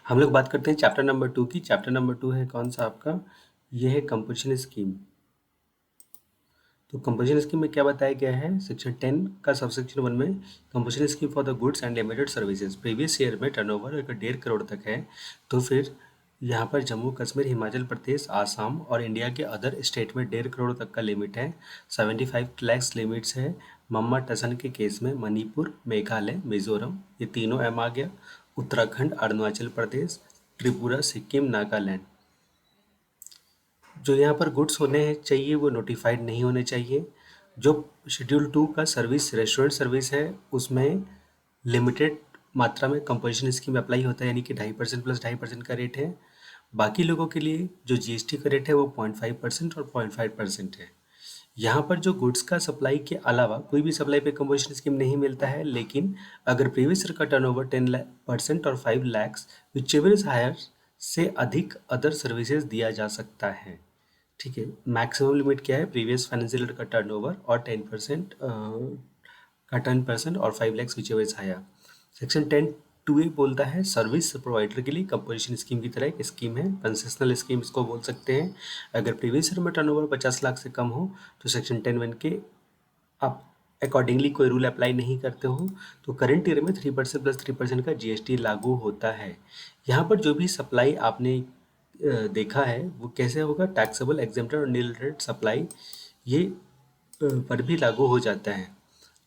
हम लोग बात करते हैं चैप्टर नंबर 2 की। चैप्टर नंबर 2 है कौन सा आपका? ये है कंपोजिशन स्कीम। तो कंपोजिशन स्कीम में क्या बताया गया है? सेक्शन 10 का सबसेक्शन 1 में composition scheme for the goods and limited services. Previous year में टर्नओवर अगर 1.5 करोड़ तक है तो फिर यहाँ पर जम्मू कश्मीर, हिमाचल प्रदेश, आसाम और इंडिया के अदर स्टेट में 1.5 करोड़ तक का लिमिट है। 75 लैक्स लिमिट्स है। मम्मा टसन के केस में मणिपुर, मेघालय, मिजोरम ये तीनों एम आ गया। उत्तराखंड, अरुणाचल प्रदेश, त्रिपुरा, सिक्किम, नागालैंड। जो यहाँ पर गुड्स होने चाहिए वो नोटिफाइड नहीं होने चाहिए। जो शेड्यूल 2 का सर्विस रेस्टोरेंट सर्विस है उसमें लिमिटेड मात्रा में कंपोजिशन स्कीम अप्लाई होता है, यानी कि 2.5% प्लस 2.5% का रेट है। बाकी लोगों के लिए जो जीएसटी का रेट है वो 0.5% और 0.5% है। यहाँ पर जो गुड्स का सप्लाई के अलावा कोई भी सप्लाई पे कंपोजिशन स्कीम नहीं मिलता है, लेकिन अगर प्रीवियस ईयर का टर्नओवर 10% और 5 लैक्स विचएवर इज हायर से अधिक अदर सर्विसेज दिया जा सकता है। ठीक है, मैक्सिमम लिमिट क्या है? प्रीवियस फाइनेंशियल ईयर का टर्नओवर और 10% और 5 lakhs whichever is higher. Section 10(2)(a) बोलता है सर्विस प्रोवाइडर के लिए कंपोजिशन स्कीम की तरह एक स्कीम है, कंसेशनल स्कीम इसको बोल सकते हैं। अगर प्रीवियस ईयर में टर्नओवर 50 लाख से कम हो तो सेक्शन 10(1) के आप अकॉर्डिंगली कोई रूल अप्लाई नहीं करते हो तो करंट ईयर में 3% प्लस 3% का जीएसटी लागू होता है। यहाँ पर जो भी सप्लाई आपने देखा है वो कैसे होगा? टैक्सेबल, एग्जेम्प्टेड और नील रेट सप्लाई ये पर भी लागू हो जाता है।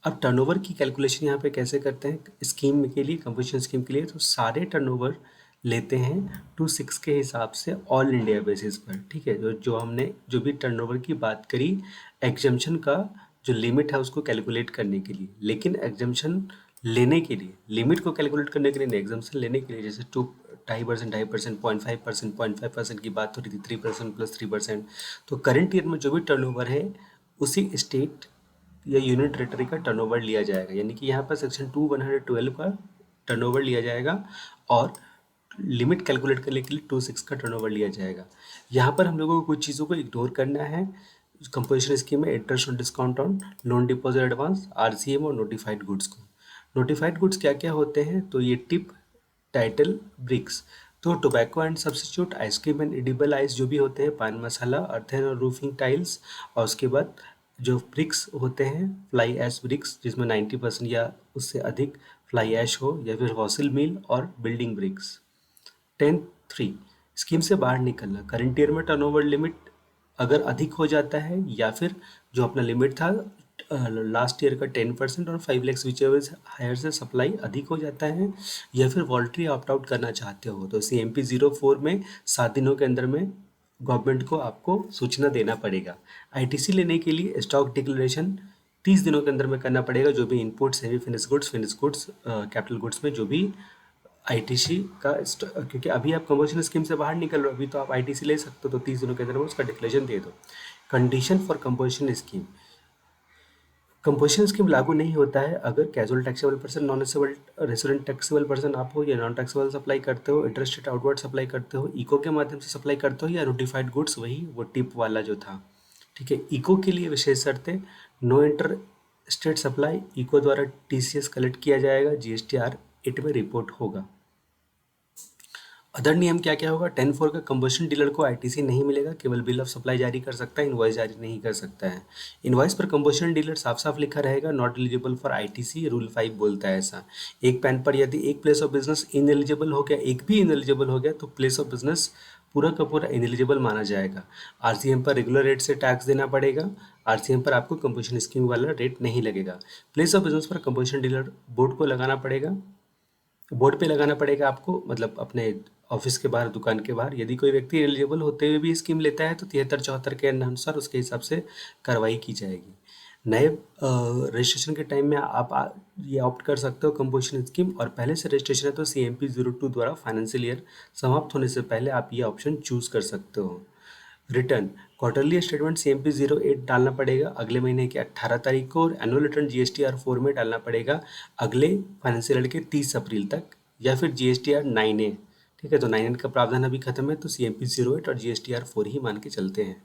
अब टर्नओवर की कैलकुलेशन यहाँ पे कैसे करते हैं स्कीम के लिए, कंपोजिशन स्कीम के लिए? तो सारे टर्नओवर लेते हैं 2/6 के हिसाब से ऑल इंडिया बेसिस पर। ठीक है, जो हमने जो भी टर्नओवर की बात करी एग्जम्पशन का जो लिमिट है उसको कैलकुलेट करने के लिए, लेकिन एग्जम्पशन लेने के लिए, लिमिट को कैलकुलेट करने के लिए नहीं, एग्जम्पशन लेने के लिए जैसे 2.5%, 2.5%, 0.5%, 0.5% की बात हो रही थी, 3% प्लस 3%। तो करंट ईयर में जो भी टर्नओवर है उसी स्टेट या यूनिट टेरेटरी का टर्नओवर लिया जाएगा, यानी कि यहाँ पर सेक्शन 112 का टर्नओवर लिया जाएगा और लिमिट कैलकुलेट करने के लिए 2/6 का टर्नओवर लिया जाएगा। यहाँ पर हम लोगों को कुछ चीज़ों को इग्नोर करना है। कंपोजिशन स्कीम में interest on discount on loan deposit advance, RCM और नोटिफाइड गुड्स को। नोटिफाइड गुड्स क्या क्या होते हैं? तो ये टिप, टाइटल, ब्रिक्स। तो tobacco and substitute, ice cream and edible ice जो भी होते हैं, पान मसाला, अर्थन और रूफिंग टाइल्स, और उसके बाद जो ब्रिक्स होते हैं फ्लाई ऐश ब्रिक्स जिसमें 90% या उससे अधिक फ्लाई ऐश हो, या फिर फॉसिल मील और बिल्डिंग ब्रिक्स। 10(3) स्कीम से बाहर निकलना। करंट ईयर में टर्नओवर लिमिट अगर अधिक हो जाता है या फिर जो अपना लिमिट था लास्ट ईयर का 10% और 5 लैक्स विच एवर हायर से सप्लाई अधिक हो जाता है, या फिर वॉल्ट्री ऑप्ट आउट करना चाहते हो तो CMP 04 में 7 दिनों के अंदर में गवर्नमेंट को आपको सूचना देना पड़ेगा। ITC लेने के लिए स्टॉक डिक्लेरेशन 30 दिनों के अंदर में करना पड़ेगा। जो भी input, semi finish goods, capital goods में जो भी ITC का क्योंकि अभी आप कंपोजिशन स्कीम से बाहर निकल रहे हो, अभी तो आप ITC ले सकते हो, तो 30 दिनों के अंदर में उसका डिक्लेरेशन दे दो। Condition for composition scheme. Composition scheme लागू नहीं होता है अगर casual taxable person, non resident taxable person आप हो, या नॉन टैक्सेबल सप्लाई करते हो, इंटरेस्टेड आउटवर्ड सप्लाई करते हो, इको के माध्यम से सप्लाई करते हो, या नोटिफाइड गुड्स वही वो टिप वाला जो था। ठीक है, इको के लिए विशेष शर्तें। No interstate supply, eco द्वारा TCS कलेक्ट किया जाएगा, GSTR 8 में रिपोर्ट होगा। अदर नियम क्या क्या होगा? 10(4) का कंबशन डीलर को ITC नहीं मिलेगा, केवल बिल ऑफ सप्लाई जारी कर सकता है, इनवॉइस जारी नहीं कर सकता है। इनवॉइस पर कंबशन डीलर साफ साफ लिखा रहेगा not eligible for ITC, rule 5 बोलता है ऐसा। एक पैन पर यदि एक प्लेस ऑफ बिजनेस इनएलिजिबल हो गया, एक भी इनएलिजिबल हो गया तो प्लेस ऑफ बिजनेस पूरा का पूरा इनएलिजिबल माना जाएगा। RCM पर रेगुलर रेट से टैक्स देना पड़ेगा। RCM पर आपको कंपोजिशन स्कीम वाला रेट नहीं लगेगा। प्लेस ऑफ बिजनेस पर कंपोजिशन डीलर बोर्ड को लगाना पड़ेगा, बोर्ड पे लगाना पड़ेगा आपको, मतलब अपने ऑफिस के बाहर, दुकान के बाहर। यदि कोई व्यक्ति एलिजिबल होते हुए भी स्कीम लेता है तो 73-74 के अनुसार उसके हिसाब से कार्रवाई की जाएगी। नए रजिस्ट्रेशन के टाइम में आप ये ऑप्ट कर सकते हो कंपोजिशन स्कीम, और पहले से रजिस्ट्रेशन है तो CMP 02 द्वारा फाइनेंशियल ईयर समाप्त होने से पहले आप ये ऑप्शन चूज कर सकते हो। रिटर्न क्वार्टरली स्टेटमेंट CMP 08 डालना पड़ेगा अगले महीने की 18 तारीख को, और एनुअल रिटर्न GSTR 4 में डालना पड़ेगा अगले फाइनेंशियल ईयर के 30 अप्रैल तक, या फिर GSTR 9A। ठीक है, तो 9A का प्रावधान अभी खत्म है तो CMP 08 और GSTR 4 ही मान के चलते हैं।